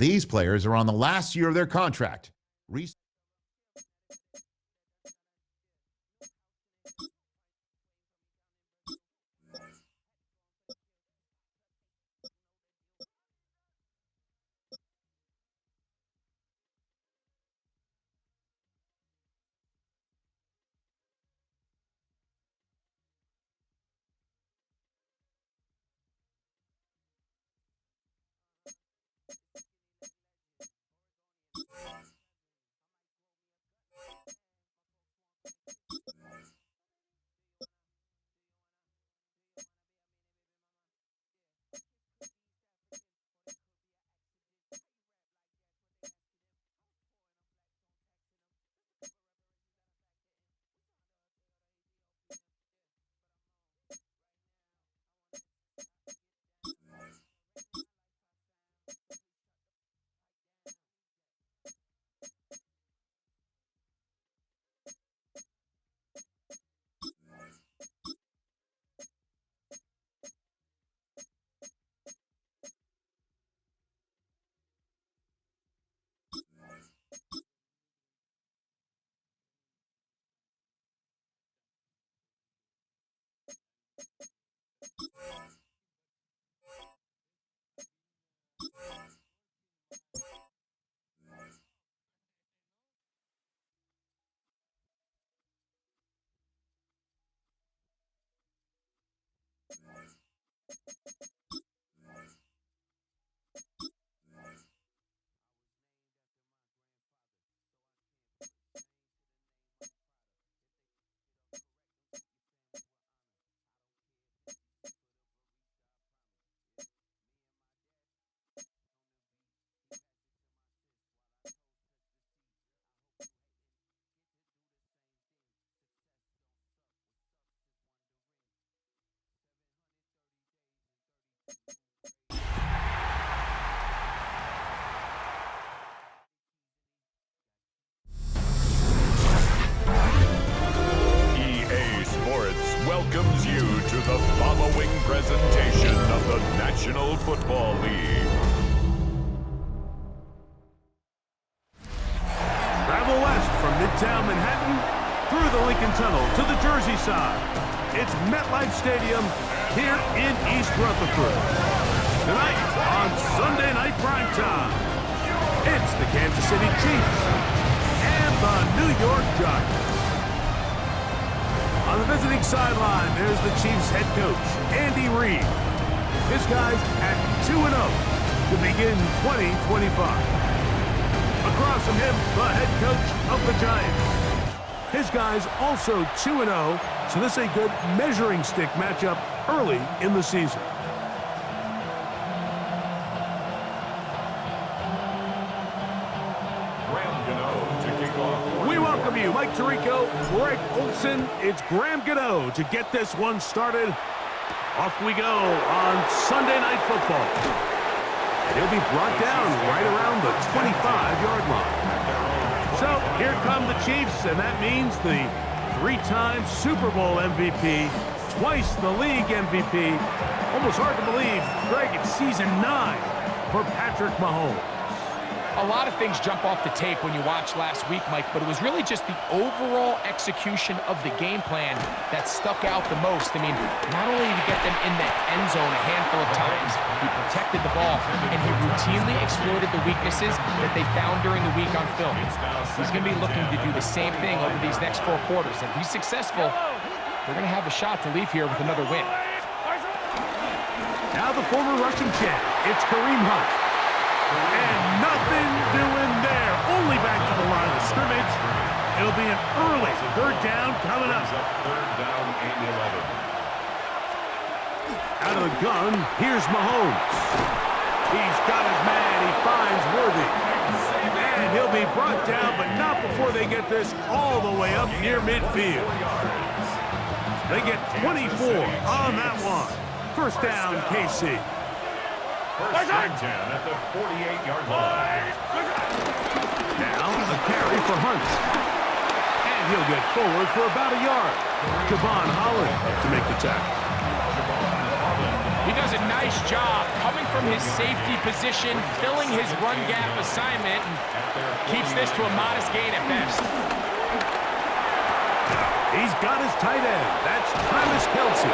These players are on the last year of their contract. National Football League. Travel west from Midtown Manhattan through the Lincoln Tunnel to the Jersey side. It's MetLife Stadium here in East Rutherford. Tonight on Sunday Night Primetime, it's the Kansas City Chiefs and the New York Giants. On the visiting sideline, there's the Chiefs head coach, Andy Reid. His guys at 2-0 to begin 2025. Across from him, the head coach of the Giants. His guys also 2-0, so this is a good measuring stick matchup early in the season. We welcome you, Mike Tirico, Greg Olsen. It's Graham Gano to get this one started. Off we go on Sunday Night Football. And he'll be brought down right around the 25-yard line. So here come the Chiefs, and that means the three-time Super Bowl MVP, twice the league MVP. Almost hard to believe, Greg, it's season 9 for Patrick Mahomes. A lot of things jump off the tape when you watch last week, Mike, but it was really just the overall execution of the game plan that stuck out the most. I mean, not only did he get them in the end zone a handful of times, he protected the ball, and he routinely exploited the weaknesses that they found during the week on film. He's going to be looking to do the same thing over these next 4 quarters. If he's successful, they're going to have a shot to leave here with another win. Now the former Russian champ, it's Kareem Hunt. And nothing doing there. Only back to the line of scrimmage. It'll be an early third down coming up. Third down and 11. Out of the gun, here's Mahomes. He's got his man. He finds Worthy. And he'll be brought down, but not before they get this all the way up near midfield. They get 24 on that one. First down, KC. First and 10 at the 48-yard line. Now a carry for Hunt. And he'll get forward for about a yard. Kevon Holland to make the tackle. He does a nice job coming from his safety position, filling his run gap assignment, and keeps this to a modest gain at best. He's got his tight end. That's Travis Kelce.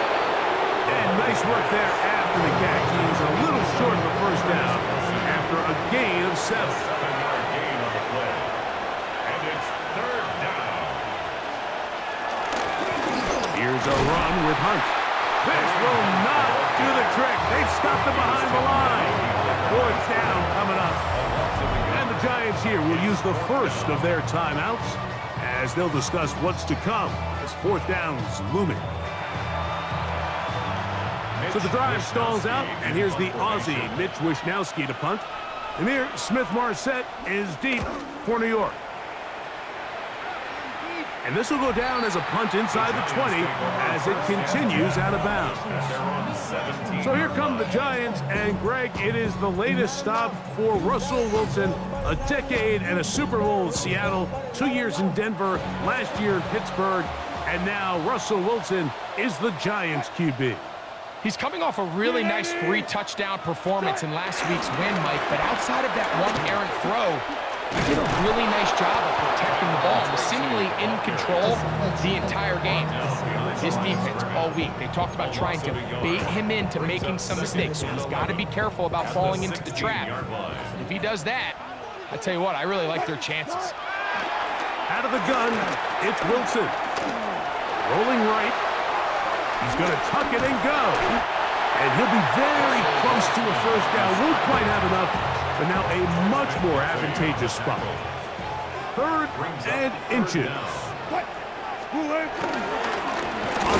And nice work there after the catch. He's a little short of the first down after a gain of 7. 7-yard gain on the play. And it's third down. Here's a run with Hunt. This will not do the trick. They've stopped him behind the line. Fourth down coming up. And the Giants here will use the first of their timeouts as they'll discuss what's to come as fourth down is looming. So the drive stalls out, and here's the Aussie, Mitch Wishnowsky, to punt. Amir Smith-Marset is deep for New York. And this will go down as a punt inside the 20 as it continues out of bounds. So here come the Giants, and Greg, it is the latest stop for Russell Wilson. A decade and a Super Bowl in Seattle, 2 years in Denver, last year in Pittsburgh, and now Russell Wilson is the Giants QB. He's coming off a really nice 3-touchdown performance in last week's win, Mike, but outside of that one errant throw, he did a really nice job of protecting the ball. He was seemingly in control the entire game. His defense all week, they talked about trying to bait him into making some mistakes, so he's got to be careful about falling into the trap. And if he does that, I tell you what, I really like their chances. Out of the gun, it's Wilson. Rolling right. He's going to tuck it and go. And he'll be very close to a first down. Won't quite have enough, but now a much more advantageous spot. Third and inches. On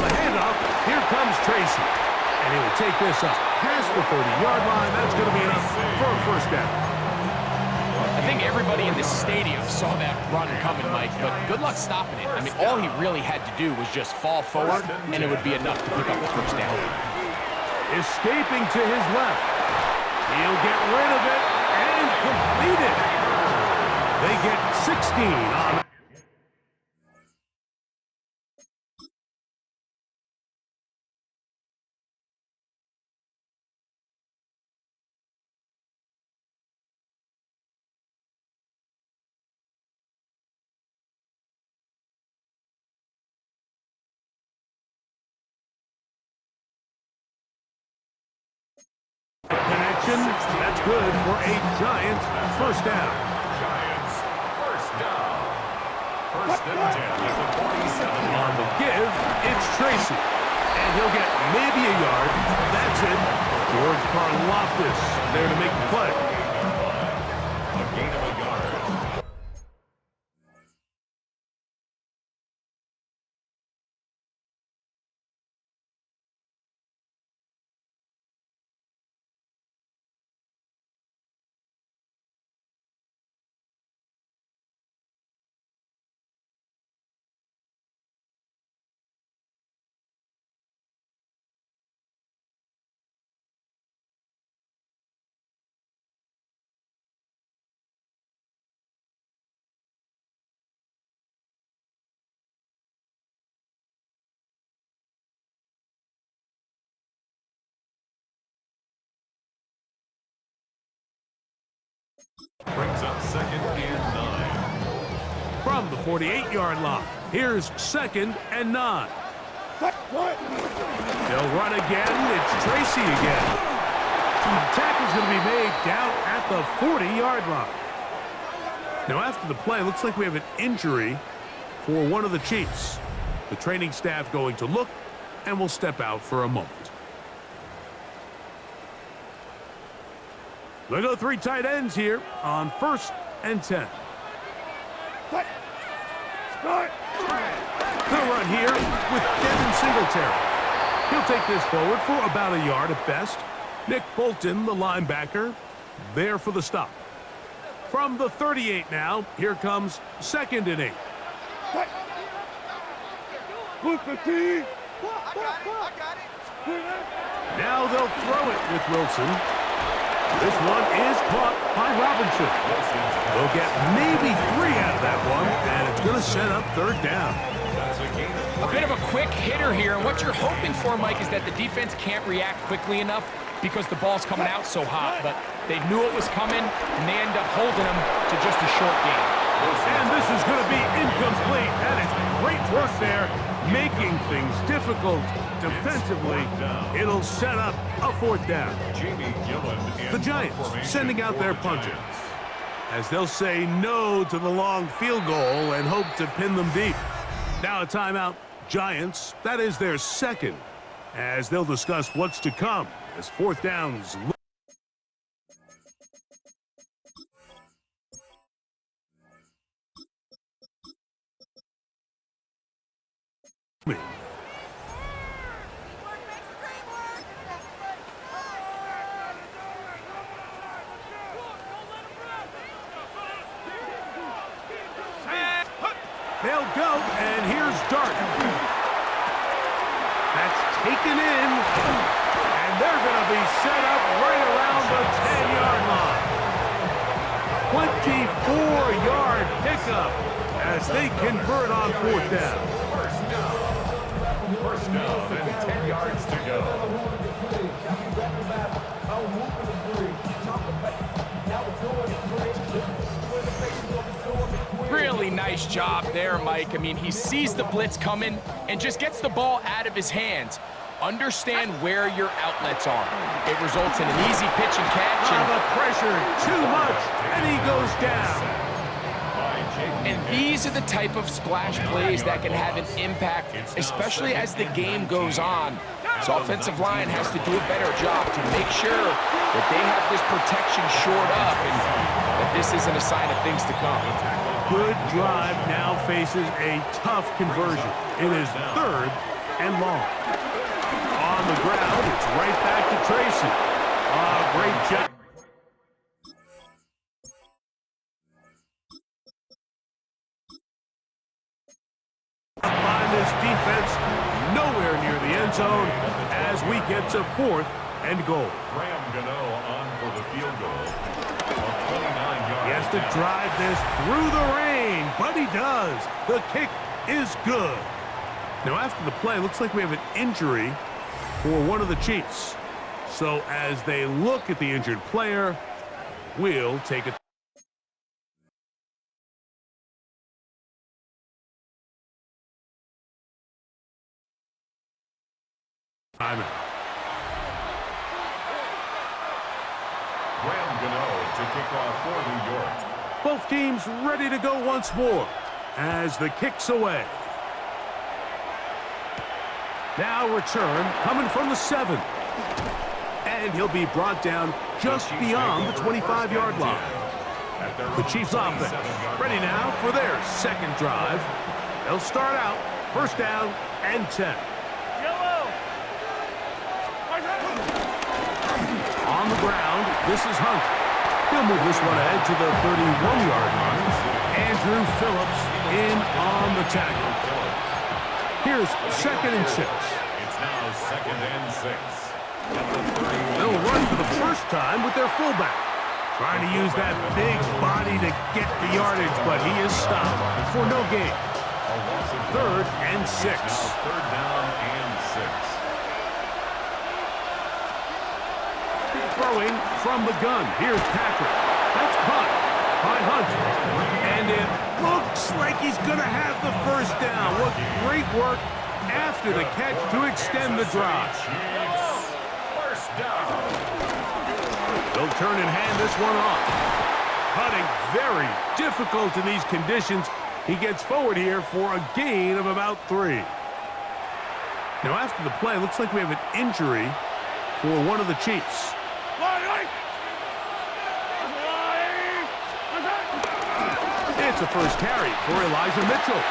the handoff, here comes Tracy. And he will take this up past the 30-yard line. That's going to be enough for a first down. I think everybody in this stadium saw that run coming, Mike, but good luck stopping it. I mean, all he really had to do was just fall forward, and it would be enough to pick up the first down. Escaping to his left. He'll get rid of it and complete it. They get 16 on motion. That's good for a Giants first down. Giants first down. First and 10 at the 47. On the give, it's Tracy. And he'll get maybe a yard. That's it. George Karlaftis there to make the play. A gain of a yard. Brings up second and 9. From the 48-yard line, here's second and 9. They'll run again. It's Tracy again. The tackle's going to be made down at the 40-yard line. Now, after the play, looks like we have an injury for one of the Chiefs. The training staff going to look, and will step out for a moment. They go 3 tight ends here on first and 10. They'll run here with Devin Singletary. He'll take this forward for about a yard at best. Nick Bolton, the linebacker, there for the stop. From the 38 now, here comes second and 8. Now they'll throw it with Wilson. This one is caught by Robinson. They'll get maybe 3 out of that one, and it's going to set up third down. A bit of a quick hitter here, and what you're hoping for, Mike, is that the defense can't react quickly enough because the ball's coming out so hot. But they knew it was coming, and they end up holding them to just a short game. And this is going to be incomplete. That is great work there, making things difficult defensively. It'll set up a fourth down. The Giants sending out their punter, as they'll say no to the long field goal and hope to pin them deep. Now a timeout. Giants, that is their second, as they'll discuss what's to come as fourth downs. They'll go, and here's Dart. That's taken in, and they're going to be set up right around the 10-yard line. 24-yard pickup as they convert on fourth down. First down and 10 yards to go. Really nice job there, Mike. I mean, he sees the blitz coming and just gets the ball out of his hands. Understand where your outlets are. It results in an easy pitch and catch. And the pressure, too much, and he goes down. And these are the type of splash plays that can have an impact, especially as the game goes on. This offensive line has to do a better job to make sure that they have this protection shored up and that this isn't a sign of things to come. Good drive now faces a tough conversion. It is third and long. On the ground, it's right back to Tracy. Great job. Find this defense nowhere near the end zone as we get to fourth and goal. Graham Gano on for the field goal. A 29-yard. He has to drive this through the rain, but he does. The kick is good. Now, after the play, looks like we have an injury for one of the Chiefs. So as they look at the injured player, we'll take it. to kick off for New York. Both teams ready to go once more as the kick's away. Now return coming from the 7. And he'll be brought down just beyond the 25-yard line. The Chiefs offense ready now for their second drive. They'll start out first down and 10. On the ground, this is Hunt. He'll move this one ahead to the 31-yard line. Andrew Phillips in on the tackle. Here's 2nd and 6. It's now 2nd and 6. They'll run for the first time with their fullback. Trying to use that big body to get the yardage, but he is stopped for no gain. 3rd and 6. Third down and 6. Throwing from the gun. Here's Patrick. That's caught by Hunt. And it looks like he's going to have the first down. What great work after the catch to extend the drive. First down. They'll turn and hand this one off. Cutting very difficult in these conditions. He gets forward here for a gain of about 3. Now after the play, looks like we have an injury for one of the Chiefs. It's a first carry for Elijah Mitchell.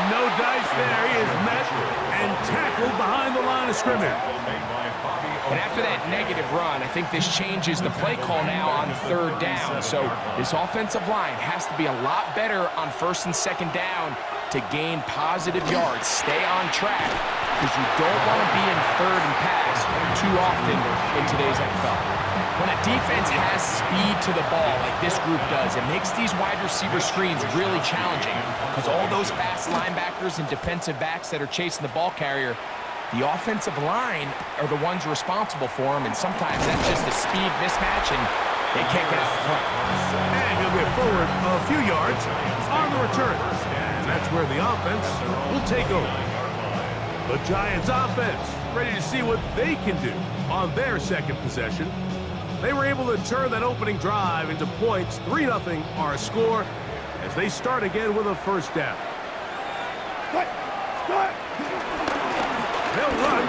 No dice there. He is met and tackled behind the line of scrimmage. And after that negative run, I think this changes the play call now on 3rd down. So this offensive line has to be a lot better on 1st and 2nd down to gain positive yards. Stay on track because you don't want to be in 3rd and pass too often in today's NFL. When a defense has speed to the ball like this group does, it makes these wide receiver screens really challenging because all those fast linebackers and defensive backs that are chasing the ball carrier, the offensive line are the ones responsible for them, and sometimes that's just a speed mismatch, and they can't get out front. And he'll get forward a few yards on the return. And that's where the offense will take over. The Giants offense ready to see what they can do on their second possession. They were able to turn that opening drive into points. 3-0 our score as they start again with a first down. They'll run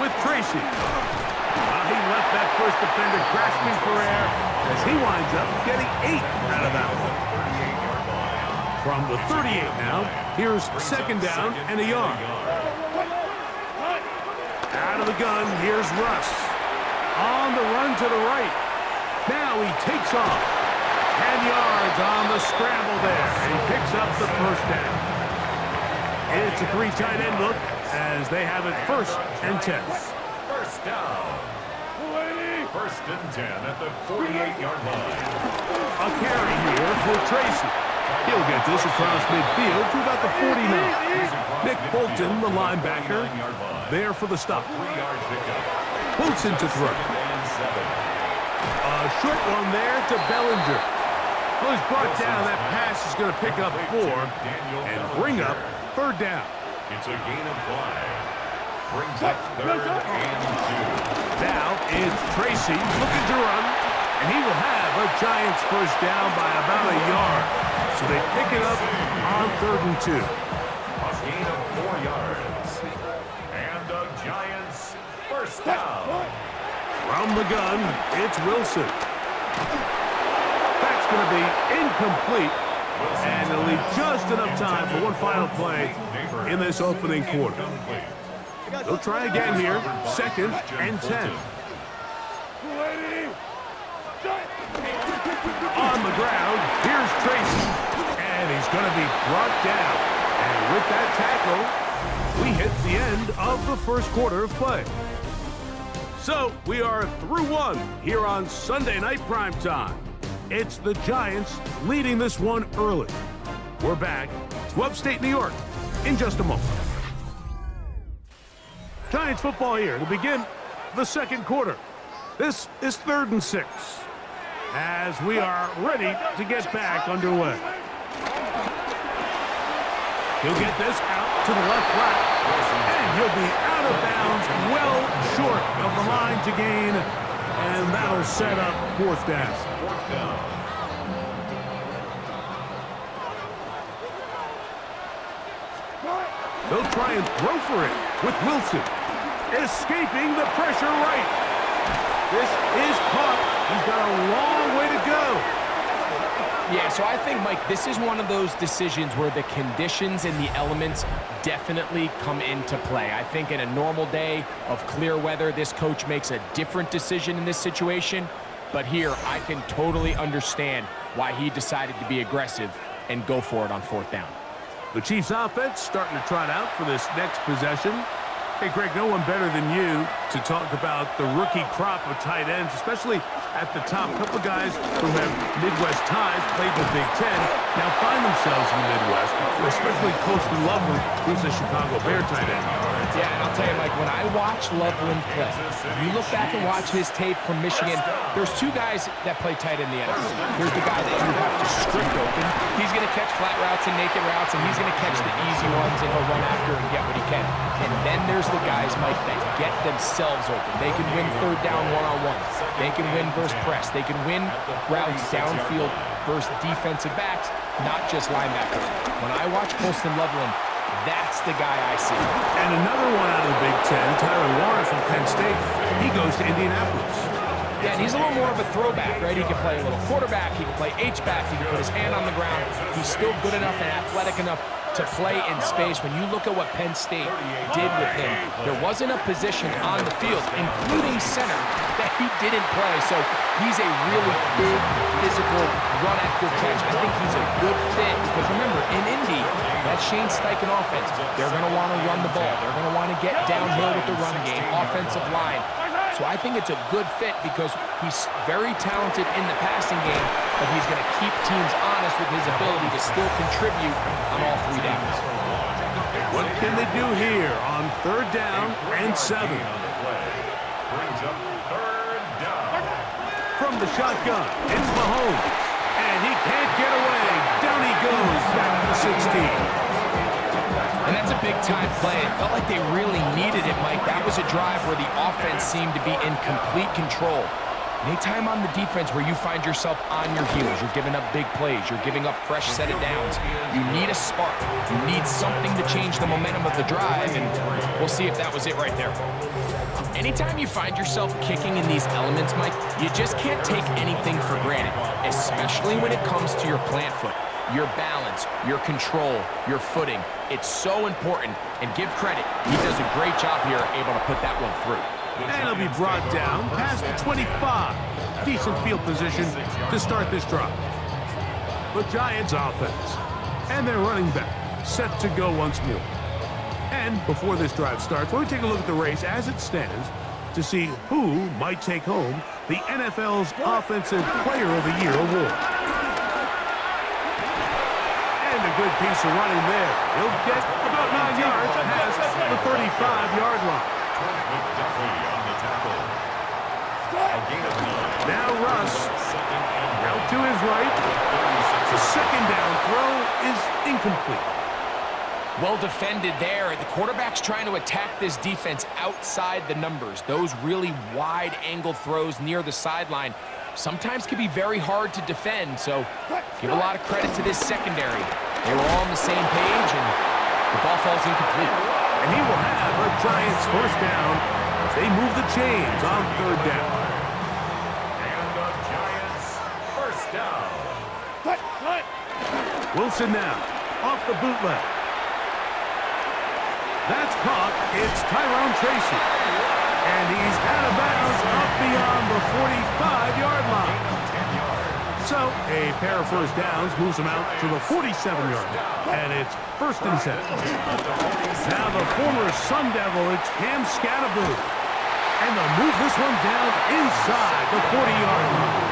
with Tracy. He left that first defender grasping for air as he winds up getting 8 out of that one. From the 38 now, here's 2nd down and a yard. Out of the gun, here's Russ. On the run to the right. Now he takes off. 10 yards on the scramble there. And he picks up the first down. It's a 3 tight end look as they have it 1st and 10. First down. 1st and 10 at the 48-yard line. A carry here for Tracy. He'll get this across midfield to about the 49. Nick Bolton, the linebacker, there for the stop. 3-yard pickup. Wilson to throw. A short one there to Bellinger. Well, he's brought down. That pass is going to pick up 4 and bring up 3rd down. It's a gain of 5. Brings up 3rd and 2. Now it's Tracy looking to run, and he will have a Giants first down by about a yard. So they pick it up on 3rd and 2. A gain of 4 yards. And the Giants first down. From the gun, it's Wilson. That's going to be incomplete, and it'll leave just enough time for one final play in this opening quarter. They'll try again here, 2nd and 10. On the ground, here's Tracy, and he's going to be brought down. And with that tackle, we hit the end of the first quarter of play. So we are through 1 here on Sunday Night Primetime. It's the Giants leading this one early. We're back to upstate New York in just a moment. Giants football here to begin the second quarter. This is 3rd and 6 as we are ready to get back underway. He'll get this out to the left flat, and he'll be out of bounds well short of the line to gain And that'll set up 4th down. Fourth down. They'll try and throw for it with Wilson. Escaping the pressure right. This is caught. He's got a long way to go. Yeah, so I think, Mike, this is one of those decisions where the conditions and the elements definitely come into play. I think in a normal day of clear weather, this coach makes a different decision in this situation. But here, I can totally understand why he decided to be aggressive and go for it on 4th down. The Chiefs offense starting to trot out for this next possession. Hey, Greg, no one better than you to talk about the rookie crop of tight ends, especially at the top. A couple of guys who have Midwest ties, played in the Big Ten, now find themselves in the Midwest, especially Colston Loveland, who's a Chicago Bear tight end. Yeah, and I'll tell you, Mike, when I watch Loveland play, you look back and watch his tape from Michigan, there's 2 guys that play tight end in the NFL. There's the guy that you have to script open. He's going to catch flat routes and naked routes, and he's going to catch the easy ones, and he'll run after and get what he can. And then there's the guys, Mike, that get themselves open. They can win 3rd down one-on-ones. They can win versus press. They can win routes downfield versus defensive backs, not just linebackers. When I watch Colston Loveland, that's the guy I see. And another one out of the Big Ten, Tyler Warren from Penn State. He goes to Indianapolis. Yeah, and he's a little more of a throwback, right? He can play a little quarterback, he can play H-back, he can put his hand on the ground. He's still good enough and athletic enough to play in space. When you look at what Penn State did with him, there wasn't a position on the field, including center, that he didn't play. So he's a really big, physical, run-after-catch. I think he's a good fit because, remember, in Indy, that Shane Steichen offense, they're going to want to run the ball. They're going to want to get downhill with the run game, offensive line. So I think it's a good fit because he's very talented in the passing game, but he's going to keep teams honest with his ability to still contribute on all 3 downs. What can they do here on 3rd down and 7? Brings up 3rd down. From the shotgun, it's Mahomes. And he can't get away. Down he goes, back to the 16. And that's a big-time play. It felt like they really needed it, Mike. That was a drive where the offense seemed to be in complete control. Anytime on the defense where you find yourself on your heels, you're giving up big plays, you're giving up fresh set of downs, you need a spark. You need something to change the momentum of the drive, and we'll see if that was it right there. Anytime you find yourself kicking in these elements, Mike, you just can't take anything for granted, especially when it comes to your plant foot. Your balance, your control, your footing. It's so important, and give credit. He does a great job here able to put that one through. And he'll be brought down past the 25. Decent field position to start this drive. The Giants offense. And their running back set to go once more. And before this drive starts, we'll take a look at the race as it stands to see who might take home the NFL's Offensive Player of the Year award. A good piece of running there. He'll get about 9 yards past the 35-yard line. Now Russ out to his right. The 2nd down throw is incomplete. Well defended there. The quarterback's trying to attack this defense outside the numbers. Those really wide-angle throws near the sideline sometimes can be very hard to defend, so give a lot of credit to this secondary. They were all on the same page, and the ball falls incomplete. And he will have a Giants 1st down as they move the chains on 3rd down. And the Giants 1st down. Wilson now off the bootleg. That's caught. It's Tyrone Tracy. And he's out of bounds up beyond the 45-yard line. So a pair of 1st downs moves him out to the 47-yard line. And it's 1st and 10. Now the former Sun Devil, it's Cam Scatterboo. And they'll move this one down inside the 40-yard line.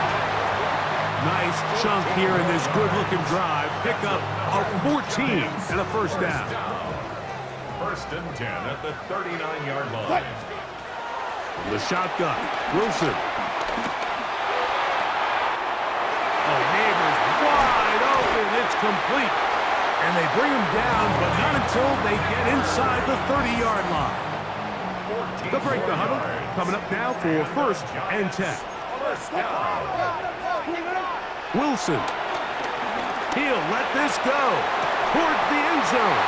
Nice chunk here in this good-looking drive. Pick up a 14 and a 1st down. 1st and 10 at the 39-yard line. From the shotgun, Wilson. Neighbors wide open. It's complete. And they bring him down, but not until they get inside the 30-yard line. They'll break the huddle. Coming up now for 1st and 10. First down. Wilson. He'll let this go towards the end zone.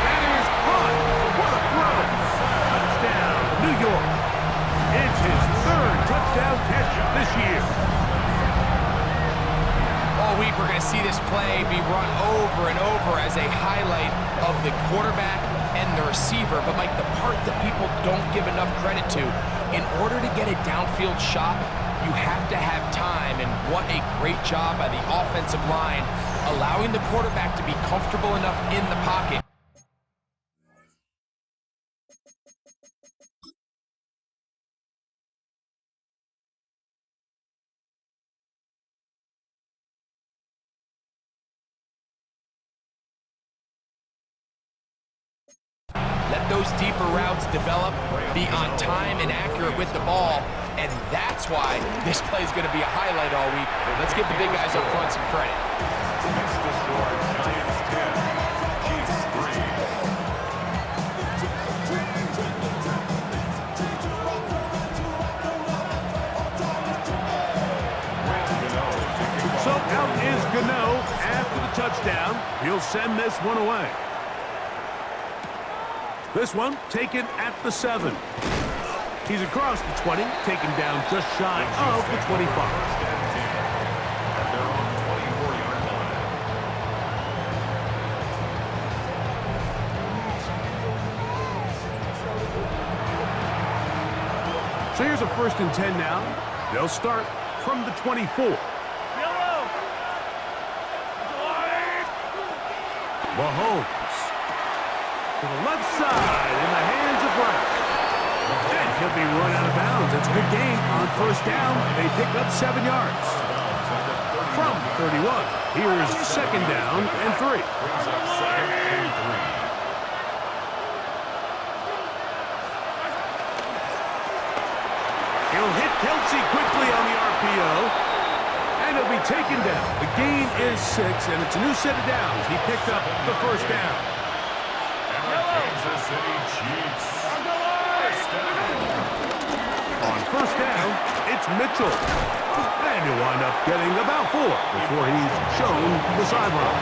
That is caught. What a throw. Touchdown, New York. It's his 3rd touchdown catch this year. All week we're going to see this play be run over and over as a highlight of the quarterback and the receiver. But, Mike, the part that people don't give enough credit to, in order to get a downfield shot, you have to have time, and what a great job by the offensive line, allowing the quarterback to be comfortable enough in the pocket. Let those deeper routes develop, be on time and accurate with the ball, and that's why this play is going to be a highlight all week. Let's give the big guys up front some credit. Makes the score Giants 10, Chiefs 3. So out is Gano after the touchdown. He'll send this one away. This one taken at the 7. He's across the 20, taken down just shy of the 25. At their own 24-yard line. So here's a 1st and 10 now. They'll start from the 24. Mahomes to the left side in the hands of Rice. And he'll be run out of bounds. It's a good game on 1st down. They pick up 7 yards. From 31, here's 2nd down and 3. Brings up 2nd and 3. He'll hit Kelsey quickly on the RPO. And he'll be taken down. The gain is 6, and it's a new set of downs. He picked up the 1st down. And the Kansas City Chiefs. First down. On 1st down, it's Mitchell. And he'll wind up getting about 4 before he's shown the sideline.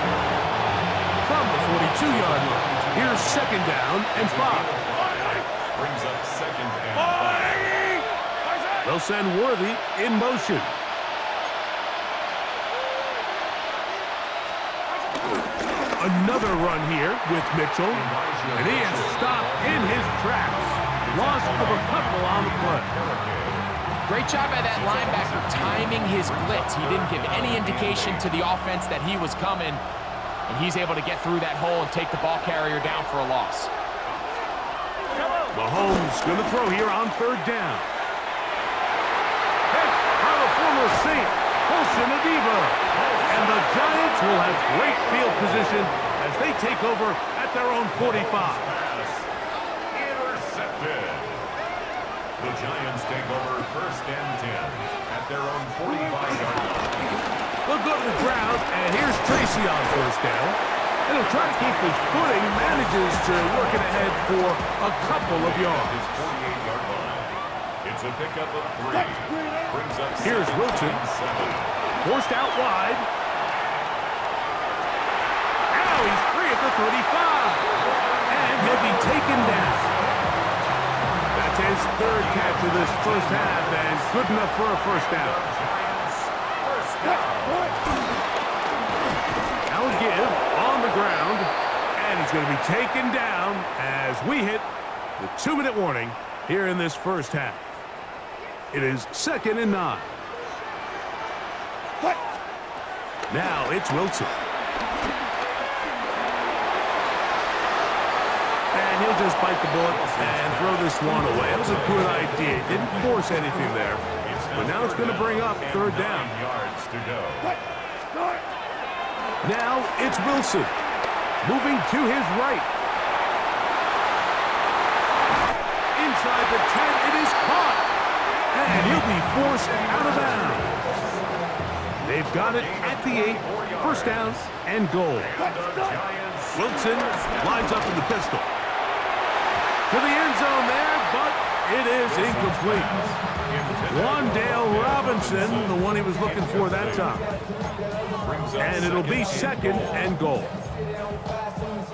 From the 42-yard line, here's 2nd down and 5. Brings up 2nd and 5. They'll send Worthy in motion. Another run here with Mitchell. And he is stopped in his tracks. Loss of a couple on the play. Great job by that linebacker timing his blitz. He didn't give any indication to the offense that he was coming, and he's able to get through that hole and take the ball carrier down for a loss. Mahomes going to throw here on 3rd down. Hey, how the former Saint, Paulson Adebo. And the Giants will have great field position as they take over at their own 45. Intercepted. The Giants take over 1st and 10 at their own 45-yard line. They'll go to the ground, and here's Tracy on 1st down. And he'll try to keep his footing, manages to work it ahead for a couple of yards. His 48-yard line. It's a pickup of 3. Brings up Here's 2nd Wilson. and 7. Forced out wide. Now he's free at the 35. And he'll be taken down. That's his 3rd catch of this 1st half, and good enough for a 1st down. Giants, first down. Now a give on the ground, and he's going to be taken down as we hit the 2-minute warning here in this 1st half. It is 2nd and 9. Now it's Wilson. And he'll just bite the bullet and throw this one away. It was a good idea. Didn't force anything there. But now it's going to bring up 3rd down. 9 yards to go. Now it's Wilson. Moving to his right. Inside the 10, it is caught. And he'll be forced out of bounds. They've got it at the 8, 1st down and goal. Wilson lines up in the pistol. To the end zone there, but it is incomplete. Wandale Robinson, the one he was looking for that time. And it'll be 2nd and goal.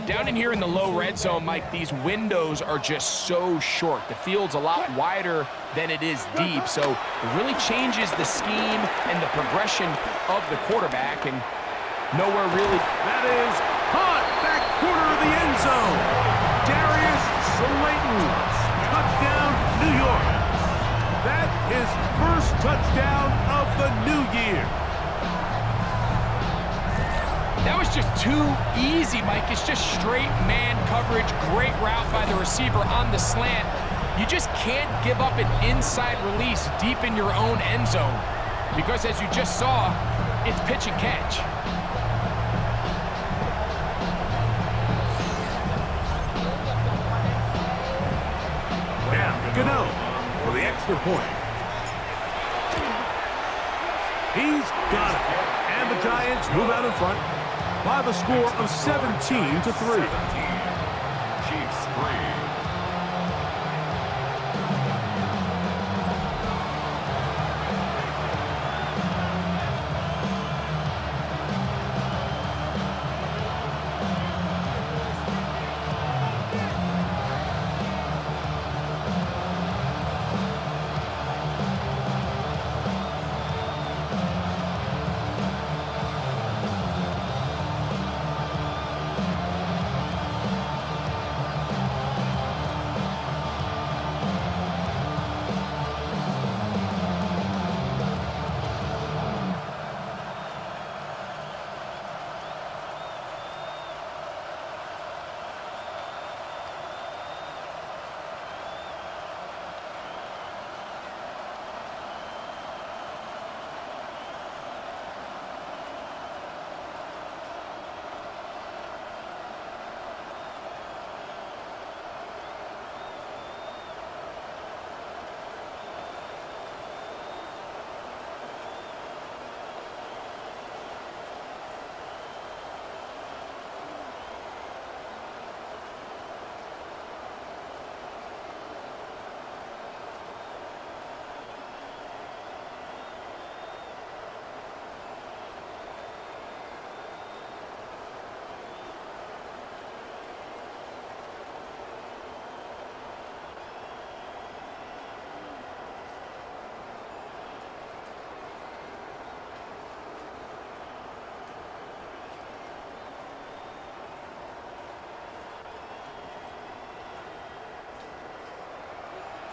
Down in here in the low red zone, Mike, these windows are just so short. The field's a lot wider than it is deep, so it really changes the scheme and the progression of the quarterback, and nowhere really. That is caught back corner of the end zone. Darius Slayton, touchdown, New York. That is first touchdown of the new year. That was just too easy, Mike. It's just straight man coverage, great route by the receiver on the slant. You just can't give up an inside release deep in your own end zone because, as you just saw, it's pitch and catch. Now, Gano for the extra point. He's got it. And the Giants move out in front by the score of 17-3. Chiefs 3.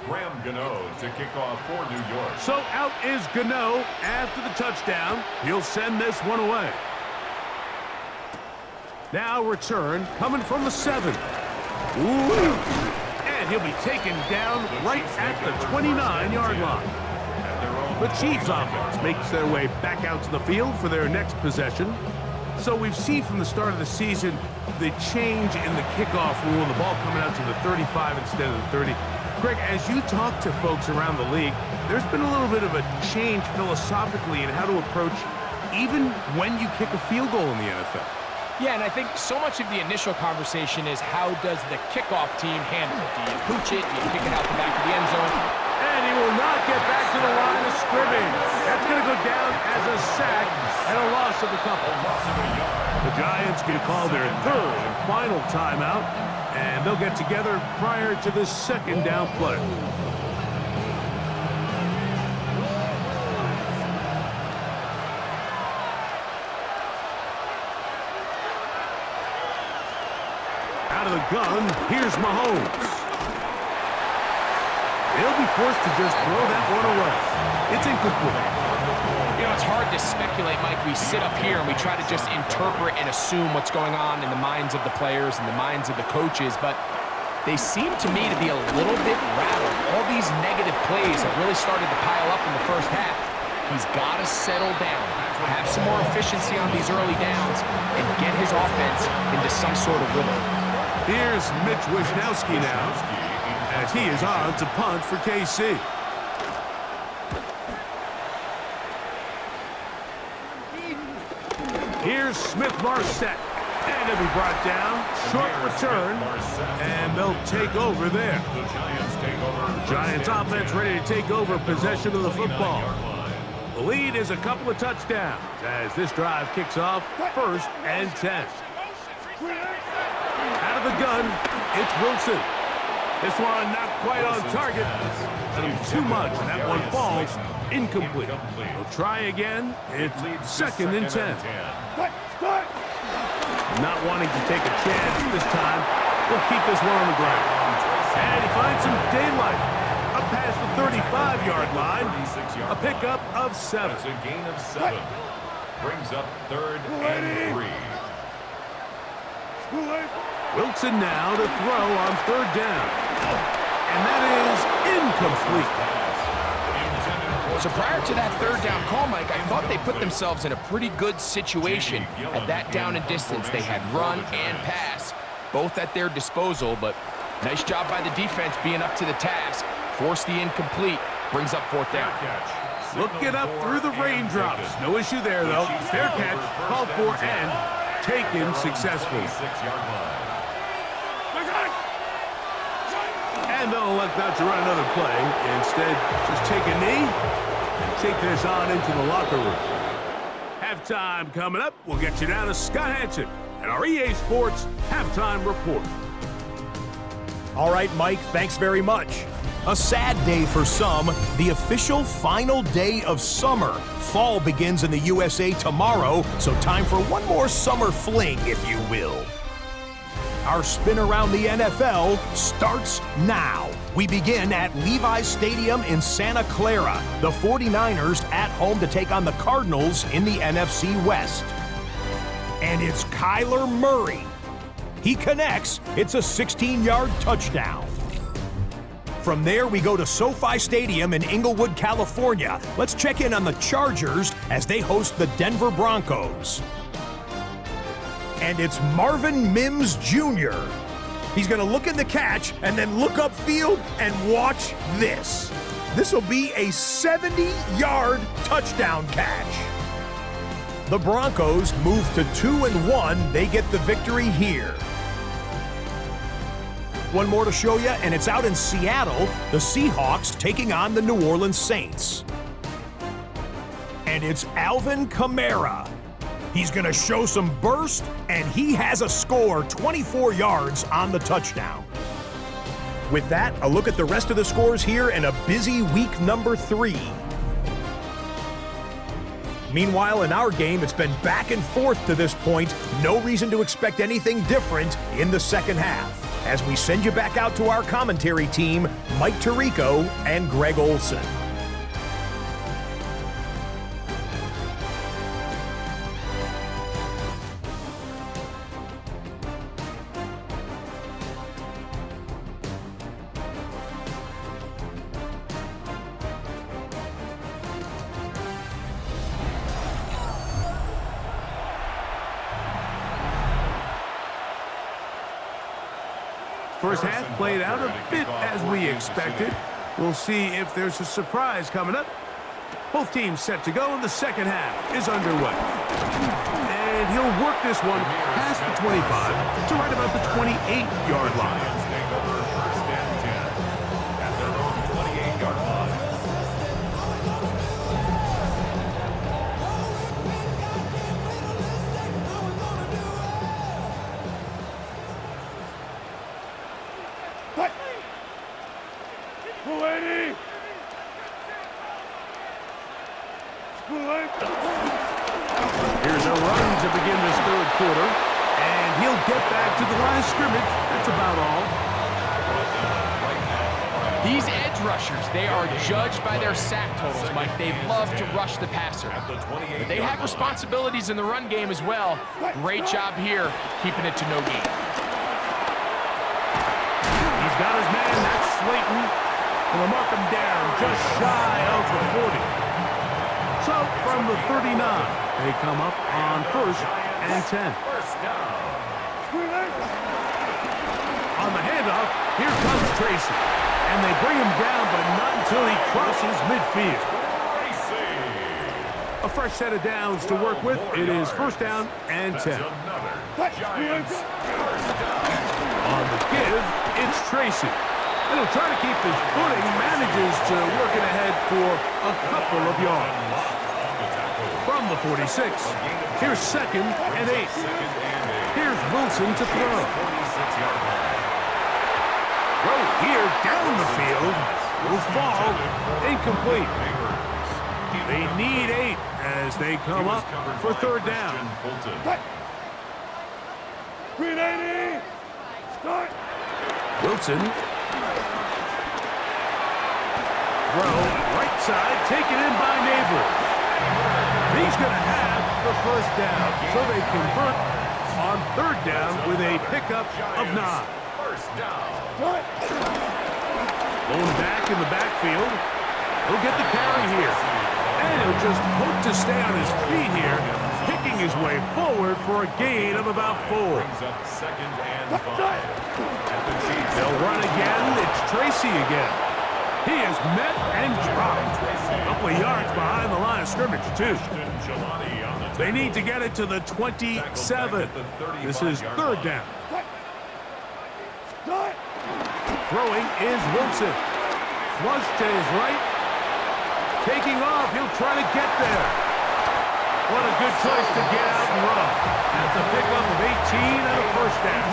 Graham Gano to kick off for New York. So out is Gano after the touchdown. He'll send this one away. Now return coming from the 7. Ooh. And he'll be taken down right at the 29-yard line. The Chiefs offense makes their way back out to the field for their next possession. So we've seen from the start of the season the change in the kickoff rule, the ball coming out to the 35 instead of the 30. Greg, as you talk to folks around the league, there's been a little bit of a change philosophically in how to approach even when you kick a field goal in the NFL. Yeah, and I think so much of the initial conversation is how does the kickoff team handle it? Do you pooch it? Do you kick it out the back of the end zone? And he will not get back to the line of scrimmage. That's going to go down as a sack and a loss of a couple. The Giants can call their 3rd and final timeout, and they'll get together prior to the 2nd down play. Out of the gun, here's Mahomes. He'll be forced to just throw that one away. It's incomplete. You know, it's hard to speculate, Mike. We sit up here and we try to just interpret and assume what's going on in the minds of the players and the minds of the coaches, but they seem to me to be a little bit rattled. All these negative plays have really started to pile up in the first half. He's got to settle down, have some more efficiency on these early downs, and get his offense into some sort of rhythm. Here's Mitch Wisnowski now, as he is on to punt for KC. Here's Smith-Marset. And he'll be brought down. Short return. And they'll take over there. The Giants take over. The Giants offense ready to take over possession of the football. The lead is a couple of touchdowns as this drive kicks off 1st and 10. Out of the gun, it's Wilson. This one not quite on target. Too much, and that one falls incomplete. We'll try again. It's 2nd and 10. Not wanting to take a chance this time. We'll keep this one on the ground. And he finds some daylight. Up past the 35-yard line. A pickup of 7. That's a gain of 7. Brings up 3rd and 3. Wilson now to throw on 3rd down. And that is incomplete. So prior to that 3rd down call, Mike, I thought they put themselves in a pretty good situation at that down and distance. They had run and pass, both at their disposal, but nice job by the defense being up to the task. Forced the incomplete, brings up 4th down. Looking up through the raindrops. No issue there, though. Fair catch, called for, and taken successfully. And they'll elect not to run another play. Instead, just take a knee and take this on into the locker room. Halftime coming up. We'll get you down to Scott Hanson and our EA Sports Halftime Report. All right, Mike, thanks very much. A sad day for some, the official final day of summer. Fall begins in the USA tomorrow, so time for one more summer fling, if you will. Our spin around the NFL starts now. We begin at Levi's Stadium in Santa Clara. The 49ers at home to take on the Cardinals in the NFC West. And it's Kyler Murray. He connects. It's a 16-yard touchdown. From there, we go to SoFi Stadium in Inglewood, California. Let's check in on the Chargers as they host the Denver Broncos. And it's Marvin Mims Jr. He's going to look in the catch and then look upfield and watch this. This will be a 70-yard touchdown catch. The Broncos move to 2-1. They get the victory here. One more to show you, and it's out in Seattle, the Seahawks taking on the New Orleans Saints. And it's Alvin Kamara. He's going to show some burst, and he has a score, 24 yards on the touchdown. With that, a look at the rest of the scores here in a busy week number 3. Meanwhile, in our game, it's been back and forth to this point. No reason to expect anything different in the second half. As we send you back out to our commentary team, Mike Tirico and Greg Olson. First half played out a bit as we expected. We'll see if there's a surprise coming up. Both teams set to go, and the second half is underway. And he'll work this one past the 25 to right about the 28-yard line. Take over 1st and 10 at their own 28-yard line. Here's a run to begin this 3rd quarter, and he'll get back to the line of scrimmage. That's about all. These edge rushers, they are judged by their sack totals, Mike. They love to rush the passer. But they have responsibilities in the run game as well. Great job here, keeping it to no gain. He's got his man, that's Slayton. And they'll mark him down just shy of the 40. So from the 39, they come up on 1st and 10. First down. On the handoff, here comes Tracy. And they bring him down, but not until he crosses midfield. A fresh set of downs to work with. It is 1st down and 10. That's another Giants first down. On the give, it's Tracy. And he'll try to keep his footing, manages to work it ahead for a couple of yards. From the 46, here's 2nd and 8. Here's Wilson to throw. 46-yard line. Throw here down the field. Will fall incomplete. They need 8 as they come up for 3rd down. Green 80! Start! Wilson. Throw right side, taken in by Neighbor. He's going to have the 1st down, so they convert on 3rd down with a pickup of 9. First down. Going back in the backfield. He'll get the carry here. And he'll just hope to stay on his feet here, picking his way forward for a gain of about 4. Brings up 2nd and 5. They'll run again. It's Tracy again. He is met and dropped. A couple of yards behind the line of scrimmage, too. They need to get it to the 27. This is 3rd down. Throwing is Wilson. Flush to his right. Taking off. He'll try to get there. What a good choice to get out and run. That's a pickup of 18 and a 1st down.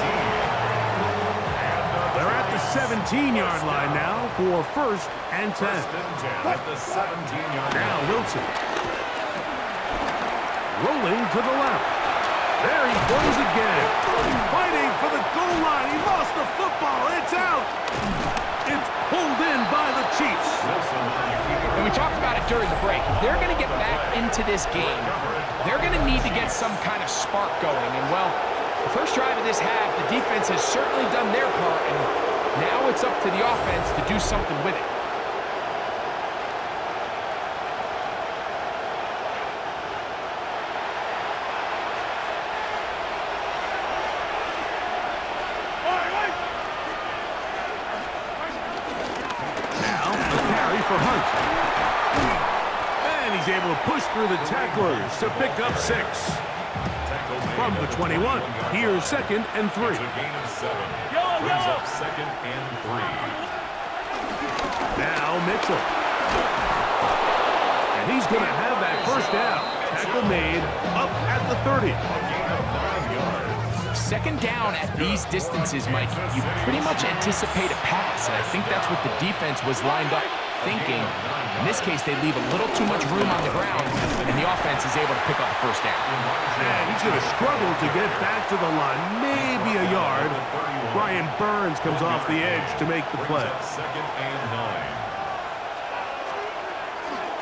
They're at the 17-yard line now for 1st and 10. At the 17-yard Now Wilson. Rolling to the left. There he goes again. Fighting for the goal line. He lost the football. It's out. It's pulled in by the Chiefs. And we talked about it during the break. If they're going to get back into this game, they're going to need to get some kind of spark going. And, well, the first drive of this half, the defense has certainly done their part, and now it's up to the offense to do something with it. For Hunt. And he's able to push through the tacklers to pick up 6. From the 21, here's 2nd and 3. It's a gain of 7. Brings up 2nd and 3. Now Mitchell. And he's going to have that 1st down. Tackle made up at the 30. 2nd down at these distances, Mike, you pretty much anticipate a pass, and I think that's what the defense was lined up thinking. In this case, they leave a little too much room on the ground, and the offense is able to pick up the 1st down. And he's going to struggle to get back to the line, maybe a yard. Brian Burns comes off the edge to make the play. 2nd and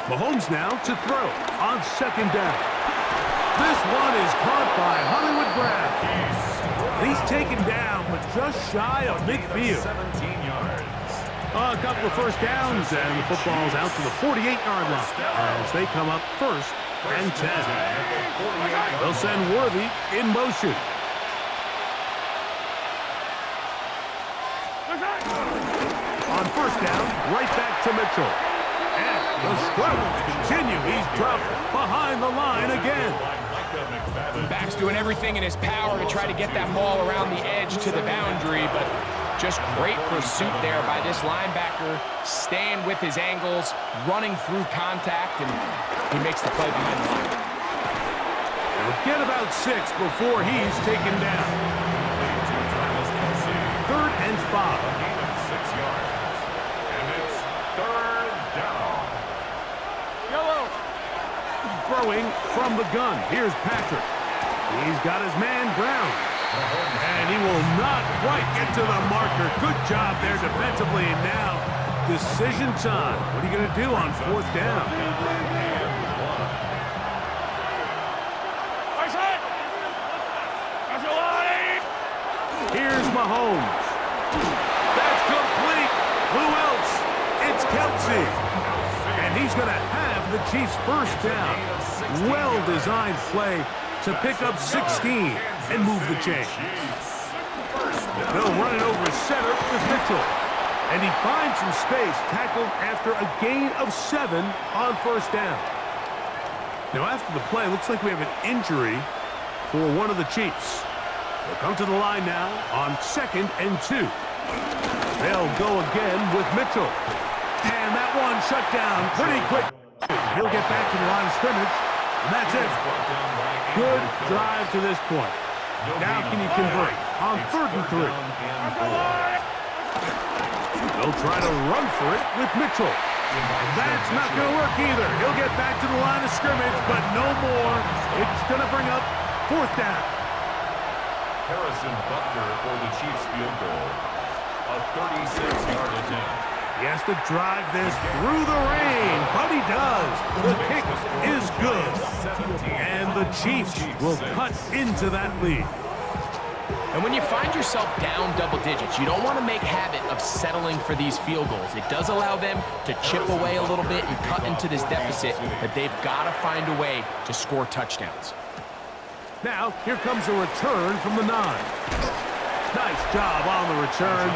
9. Mahomes now to throw on 2nd down. This one is caught by Hollywood Brown. He's taken down, but just shy of midfield. 17 yards. A couple of 1st downs, and the football's out to the 48-yard line as they come up 1st and 10. They'll send Worthy in motion. On 1st down, right back to Mitchell. And the struggles continue. He's dropped behind the line again. Back's doing everything in his power to try to get that ball around the edge to the boundary, but just great pursuit there by this linebacker, staying with his angles, running through contact, and he makes the play behind the line. They'll get about 6 before he's taken down. 3rd and 5. 6 yards. And it's 3rd down. Throwing from the gun. Here's Patrick. He's got his man Brown. And he will not quite get to the marker. Good job there defensively. And now, decision time. What are you going to do on 4th down? Here's Mahomes. That's complete. Who else? It's Kelsey. And he's going to have the Chiefs' 1st down. Well-designed play to pick up 16 and move the chains. They'll run it over center with Mitchell. And he finds some space, tackled after a gain of 7 on 1st down. Now after the play, looks like we have an injury for one of the Chiefs. They'll come to the line now on 2nd and 2. They'll go again with Mitchell. And that one shut down pretty quick. He'll get back to the line of scrimmage, and that's it. Good drive to this point. Now can you convert on 3rd and 3? They'll try to run for it with Mitchell. And that's not going to work either. He'll get back to the line of scrimmage, but no more. It's going to bring up 4th down. Harrison Butker for the Chiefs field goal. A 36-yard attempt. He has to drive this through the rain, but he does. The kick is good. And the Chiefs will cut into that lead. And when you find yourself down double digits, you don't want to make habit of settling for these field goals. It does allow them to chip away a little bit and cut into this deficit, but they've got to find a way to score touchdowns. Now, here comes a return from the 9. Nice job on the return.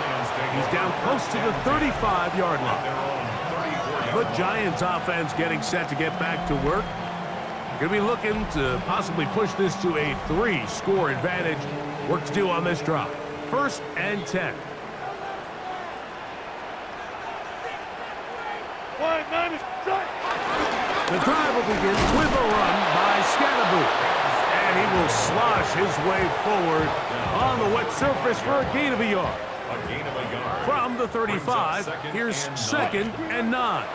He's down close to the 35-yard line. The Giants offense getting set to get back to work. Going to be looking to possibly push this to a 3-score advantage. Work to do on this drop. 1st and 10. The drive will begin with a run by Scatterboot. And he will slosh his way forward on the wet surface for a gain of a yard. A gain of a yard. From the 35, here's 2nd and 9.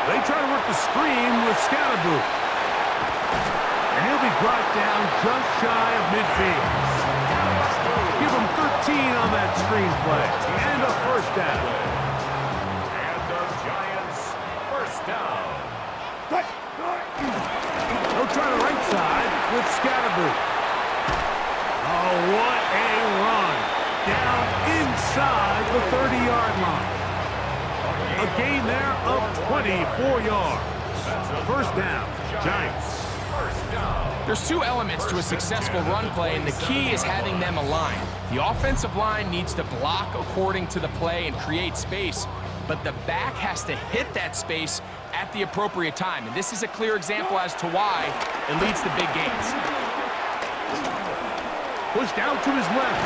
They try to work the screen with Scatterboot. And he'll be brought down just shy of midfield. Give him 13 on that screen play. And a 1st down. And the Giants, 1st down. They'll try the right side with Scatterboot. Oh, what a run. Down inside the 30-yard line. A gain there of 24 yards. 1st down, Giants. There's 2 elements to a successful run play, and the key is having them aligned. The offensive line needs to block according to the play and create space, but the back has to hit that space at the appropriate time, and this is a clear example as to why it leads to big gains. Pushed out to his left.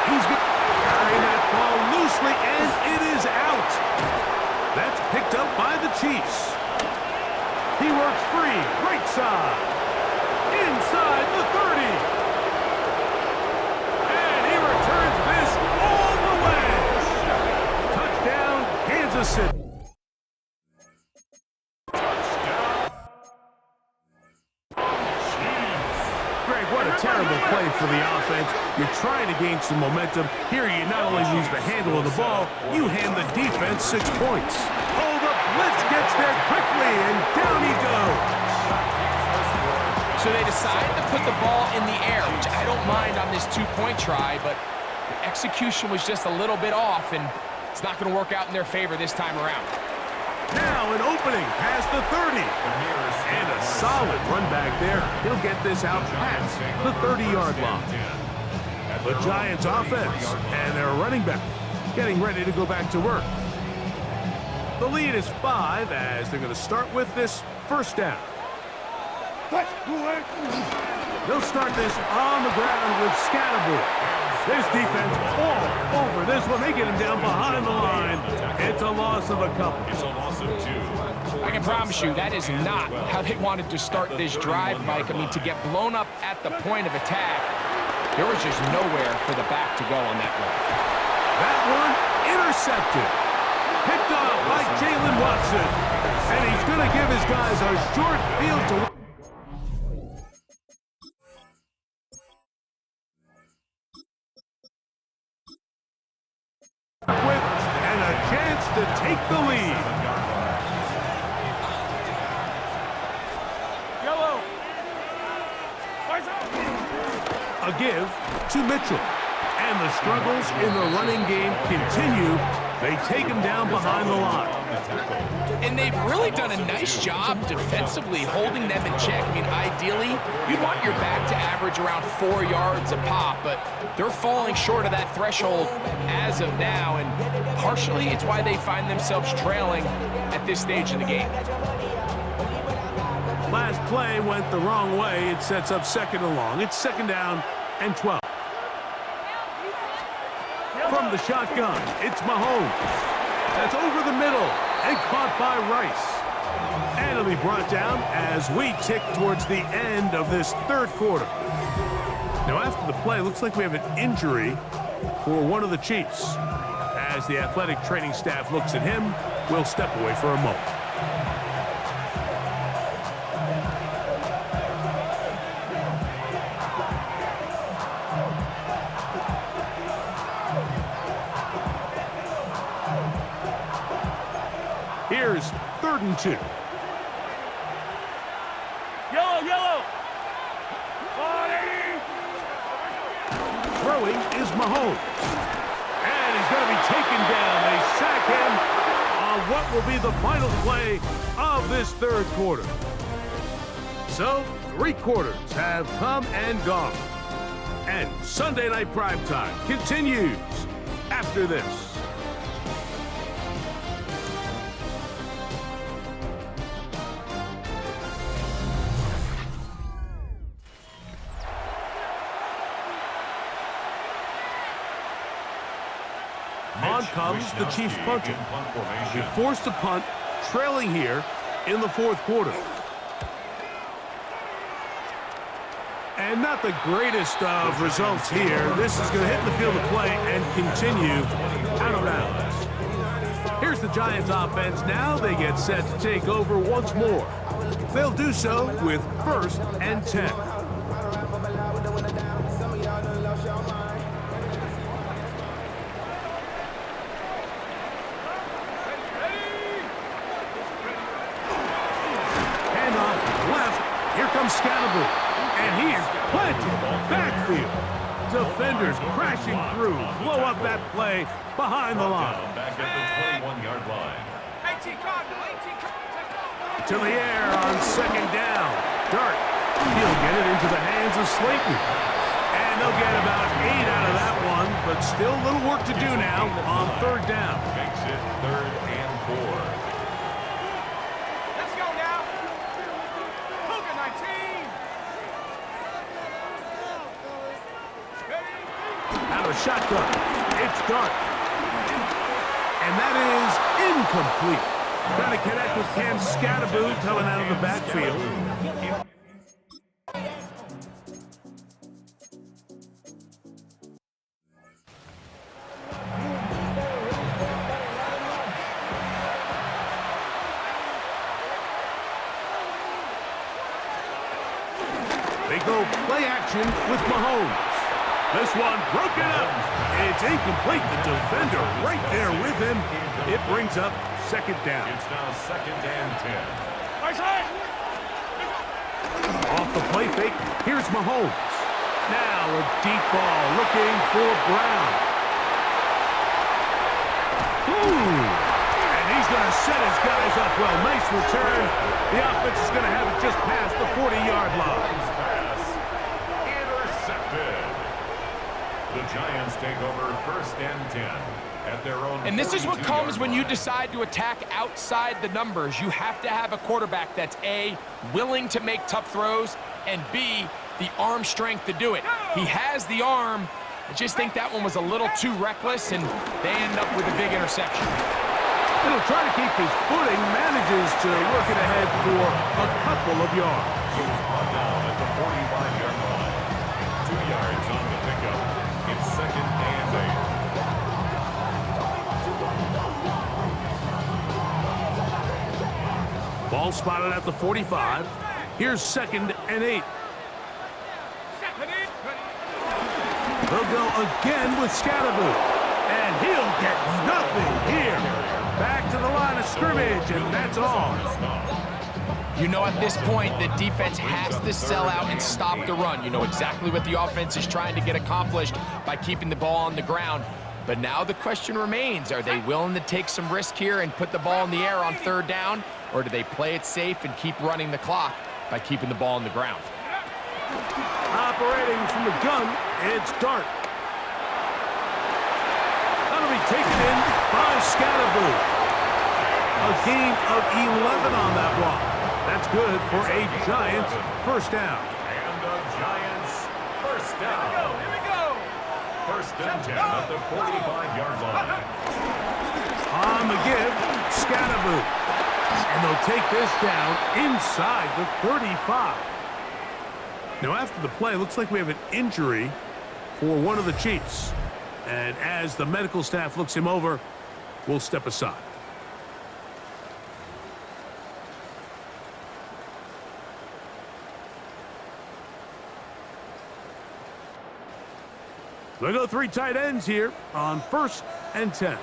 He's carrying that ball loosely, and it is out. That's picked up by the Chiefs. He works free, right side, inside the 30. And he returns this all the way. Touchdown, Kansas City. Greg, what a terrible play for the offense. You're trying to gain some momentum. Here you not only lose the handle of the ball, you hand the defense 6 points. Oh, the blitz gets there quickly, and down he goes. So they decide to put the ball in the air, which I don't mind on this 2-point try, but the execution was just a little bit off, and it's not going to work out in their favor this time around. Now an opening past the 30. And a solid run back there. He'll get this out past the 30-yard line. The Giants offense and their running back getting ready to go back to work. The lead is 5 as they're going to start with this 1st down. They'll start this on the ground with Scatterboot. This defense all over this one. They get him down behind the line. It's a loss of a couple. It's a loss of 2. I can promise you that is not how they wanted to start this drive, Mike. I mean, to get blown up at the point of attack, there was just nowhere for the back to go on that run. That one intercepted. Picked off by Jalen Watson. And he's going to give his guys a short field to with, and a chance to take the lead. Yellow. A give to Mitchell. And the struggles in the running game continue. They take him down behind the line. And they've really done a nice job defensively holding them in check. I mean, ideally, you'd want your back to average around 4 yards a pop, but they're falling short of that threshold as of now, and partially it's why they find themselves trailing at this stage in the game. Last play went the wrong way. It sets up 2nd and long. It's 2nd down and 12. From the shotgun, it's Mahomes. That's over the middle and caught by Rice. And it'll be brought down as we tick towards the end of this 3rd quarter. Now after the play, looks like we have an injury for one of the Chiefs. As the athletic training staff looks at him, we'll step away for a moment. Here's 3rd and 2. Yellow! Throwing is Mahomes. And he's going to be taken down. They sack him on what will be the final play of this 3rd quarter. So, 3 quarters have come and gone. And Sunday Night Primetime continues after this. On comes the Chiefs punter. He forced a punt, trailing here in the 4th quarter. And not the greatest of results here. This is going to hit the field of play and continue out of bounds. Here's the Giants offense now. They get set to take over once more. They'll do so with 1st and 10. Scatterby, and he is planted backfield. Defenders crashing through, blow up that play behind the line. Back at the 21-yard line. To the air on 2nd down. Dart, he'll get it into the hands of Slayton. And they'll get about 8 out of that one, but still a little work to do now on 3rd down. Makes it 3rd and 4. Out of shotgun, it's Dart. And that is incomplete. Trying to connect with Cam Scatterby coming out of the backfield. They go play action with Mahomes. This one broken up. It's incomplete. The defender right there with him. It brings up 2nd down. It's now 2nd and 10. Off the play fake, here's Mahomes. Now a deep ball looking for Brown. Ooh! And he's going to set his guys up well. Nice return. The offense is going to have it just past the 40-yard line. Pass intercepted. The Giants take over 1st and 10 at their own. And this is what comes when you 42-yard decide to attack outside the numbers. You have to have a quarterback that's A, willing to make tough throws, and B, the arm strength to do it. He has the arm. I just think that one was a little too reckless, and they end up with a big interception. He'll try to keep his footing, manages to work it ahead for a couple of yards. He was brought down at the 45-yard line. 2 yards on the pickup. It's 2nd and 8. Ball spotted at the 45. Here's 2nd and 8. They'll go again with Scatterby. And he'll get nothing here. Back to the line of scrimmage, and that's all. You know, at this point, the defense has to sell out and stop the run. You know exactly what the offense is trying to get accomplished by keeping the ball on the ground. But now the question remains, are they willing to take some risk here and put the ball in the air on 3rd down? Or do they play it safe and keep running the clock by keeping the ball on the ground? Operating from the gun, it's Dart. That'll be taken in by Scatterby. A gain of 11 on that one. That's good for a Giants first down. And the Giants first down. Here we go. First and 10 at the 45-yard line. On the give, Scatterboo. And they'll take this down inside the 35. Now after the play, looks like we have an injury for one of the Chiefs. And as the medical staff looks him over, we'll step aside. They go 3 tight ends here on first and 10.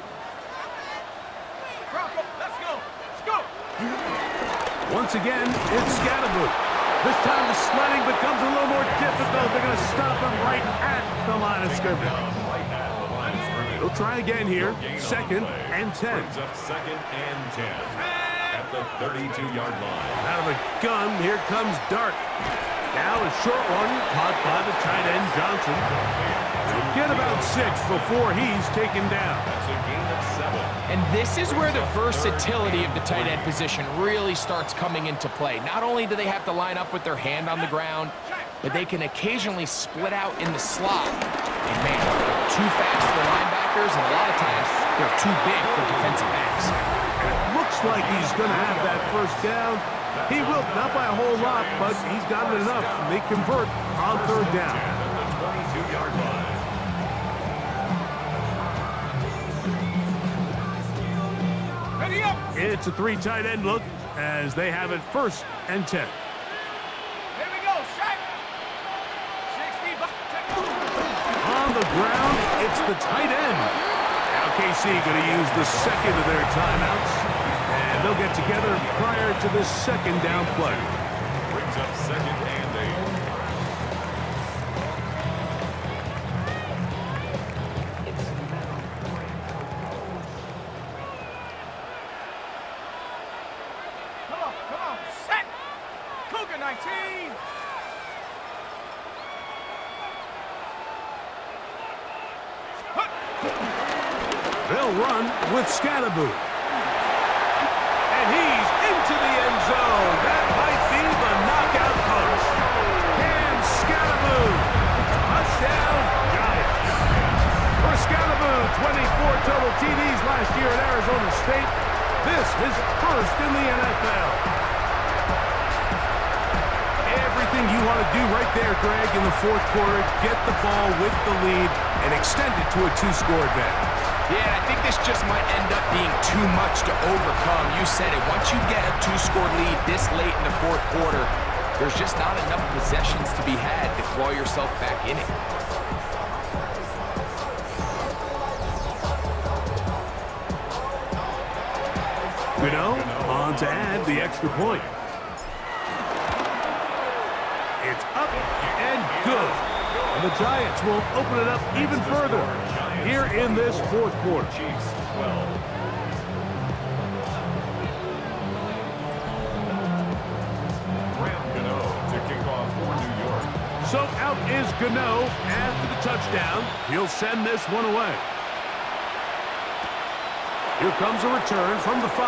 Let's go. Let's go. Once again, it's Scatterboo. This time the sledding becomes a little more difficult. They're going to stop him right at the line of scrimmage. Right at the line of scrimmage. They'll try again here. Second and 10. Brings up second and 10 at the 32-yard line. Out of the gun, here comes Dart. Now a short one caught by the tight end Johnson. They'll get about 6 before he's taken down. That's a gain of 7. And this is where the versatility of the tight end position really starts coming into play. Not only do they have to line up with their hand on the ground, but they can occasionally split out in the slot. And man, they're too fast for linebackers, and a lot of times they're too big for defensive backs. Looks like he's going to have that first down. He will, not by a whole lot, but he's got it enough. They convert on third down. At the 22-yard line. Ready up. It's a 3 tight end look as they have it first and 10. Here we go. Sack. 60. On the ground, it's the tight end. Now KC going to use the second of their timeouts. And they'll get together prior to this second down play. Brings up second and 8. Come on. Set. Cougar 19. They'll run with Scatterboo. And he's into the end zone. That might be the knockout punch. Cam Scatterboo. Touchdown, Giants. For Scatterboo, 24 total TDs last year at Arizona State. This is first in the NFL. Everything you want to do right there, Greg, in the fourth quarter, get the ball with the lead and extend it to a 2-score advantage. Yeah, I think this just might end up being too much to overcome. You said it. Once you get a 2-score lead this late in the fourth quarter, there's just not enough possessions to be had to claw yourself back in it. Gano on to add the extra point. It's up and good. And the Giants will open it up even further here in this fourth quarter. Chiefs 12. Graham Gano to kick off for New York. So out is Gano after the touchdown. He'll send this one away. Here comes a return from the 5.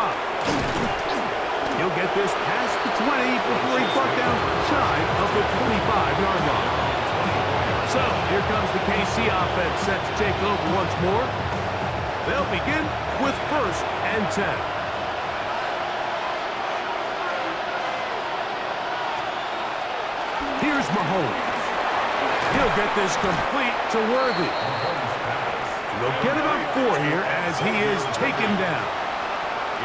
He'll get this past the 20 before he's brought down shy of the 25-yard line. So here comes the KC offense set to take over once more. They'll begin with first and 10. Here's Mahomes. He'll get this complete to Worthy. And they'll get about 4 here as he is taken down.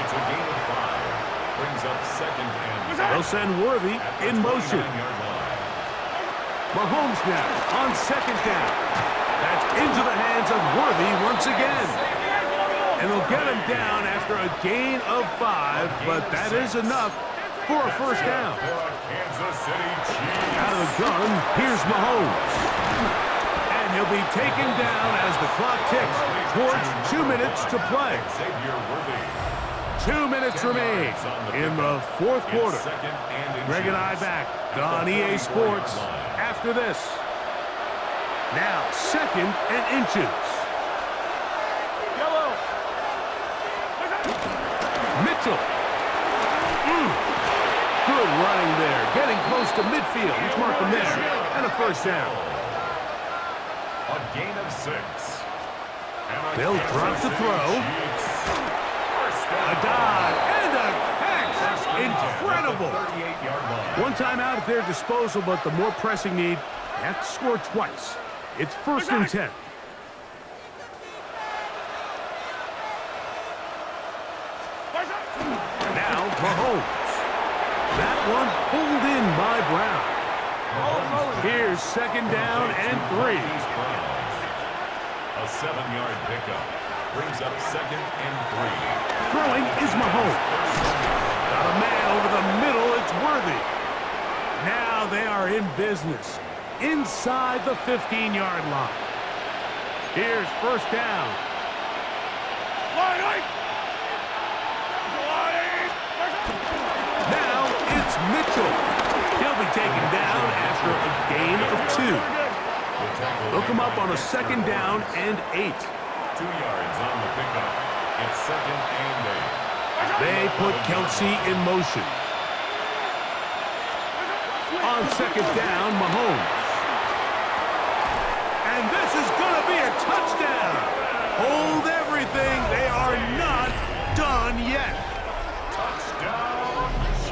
It's a gain of 5. Brings up second and 10. They'll send Worthy in motion. 29-yard line. Mahomes now on second down. That's into the hands of Worthy once again. And they'll get him down after a gain of 5, but that is enough for a first down. For a Kansas City Chiefs. Out of the gun, here's Mahomes. And he'll be taken down as the clock ticks towards 2 minutes to play. Xavier Worthy. 2 minutes remain in the fourth quarter. Second and Greg and I back on EA Sports after this. Now, second and inches. Good running there. Getting close to midfield. Let's mark him there. And a first down. A gain of 6. And They'll drop to throw. A dive and a catch. Incredible. 38-yard line. One timeout at their disposal, but the more pressing need, they have to score twice. It's 1st and 10. Now, Mahomes. That one pulled in by Brown. Here's 2nd down and 3. These Browns. A 7-yard pickup brings up 2nd and 3. Throwing is Mahomes. Got a man over the middle. It's Worthy. Now they are in business inside the 15-yard line. Here's 1st down. Now it's Mitchell. He'll be taken down after a gain of 2. They'll come up on a 2nd down and 8. 2 yards on the pickup. It's 2nd and 8. They put Kelsey in motion. On 2nd down, Mahomes. And this is going to be a touchdown. Hold everything. They are not done yet.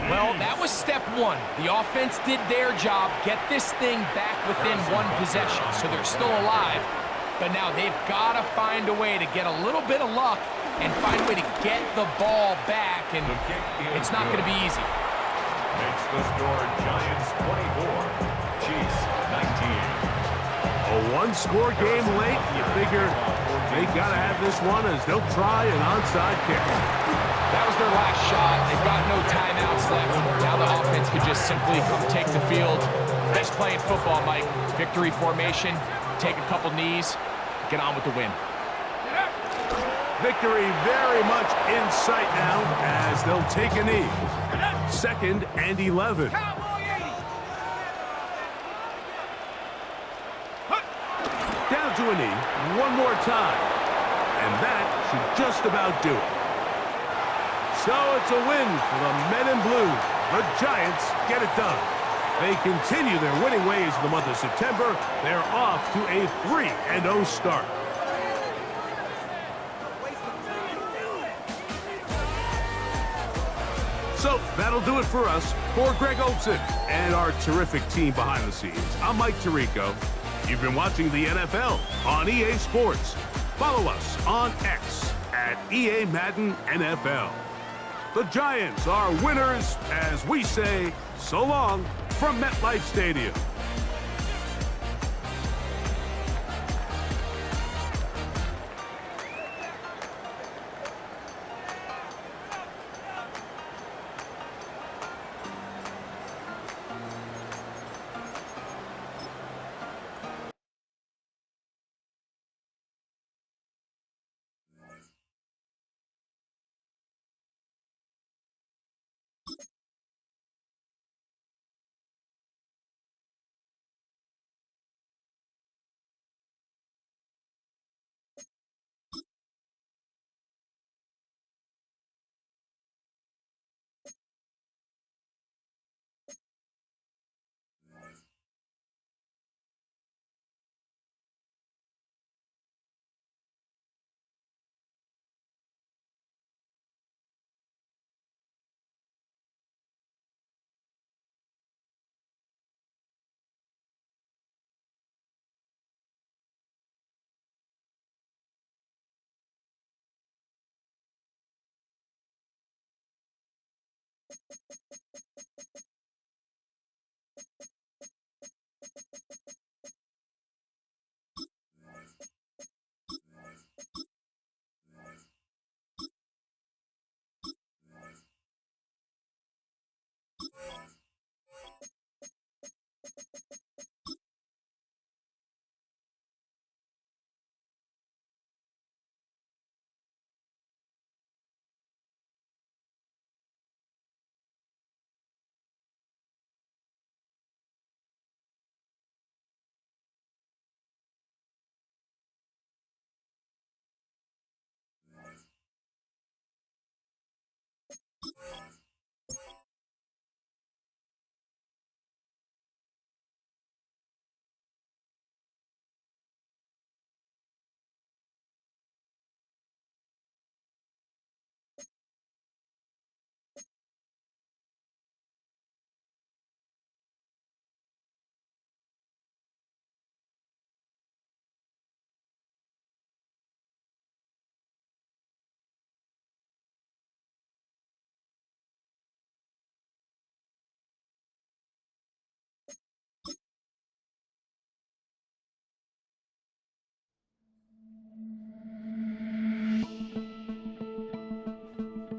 Well, that was step 1. The offense did their job, get this thing back within 1 possession, so they're still alive. But now they've got to find a way to get a little bit of luck and find a way to get the ball back, and it's not going to be easy. Makes the score Giants 24, Chiefs 19. A 1-score game late. You figure they got to have this one as they'll try an onside kick. That was their last shot. They've got no timeouts left. Now the offense could just simply come take the field. Best playing football, Mike. Victory formation, take a couple knees, get on with the win. Victory very much in sight now as they'll take a knee. 2nd and 11. Down to a knee one more time. And that should just about do it. So it's a win for the men in blue. The Giants get it done. They continue their winning ways in the month of September. They're off to a 3-0 start. So that'll do it for us. For Greg Olsen and our terrific team behind the scenes, I'm Mike Tirico. You've been watching the NFL on EA Sports. Follow us on X at EA Madden NFL. The Giants are winners as we say so long from MetLife Stadium.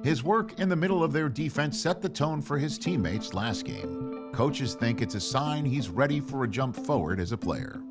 His work in the middle of their defense set the tone for his teammates last game. Coaches think it's a sign he's ready for a jump forward as a player.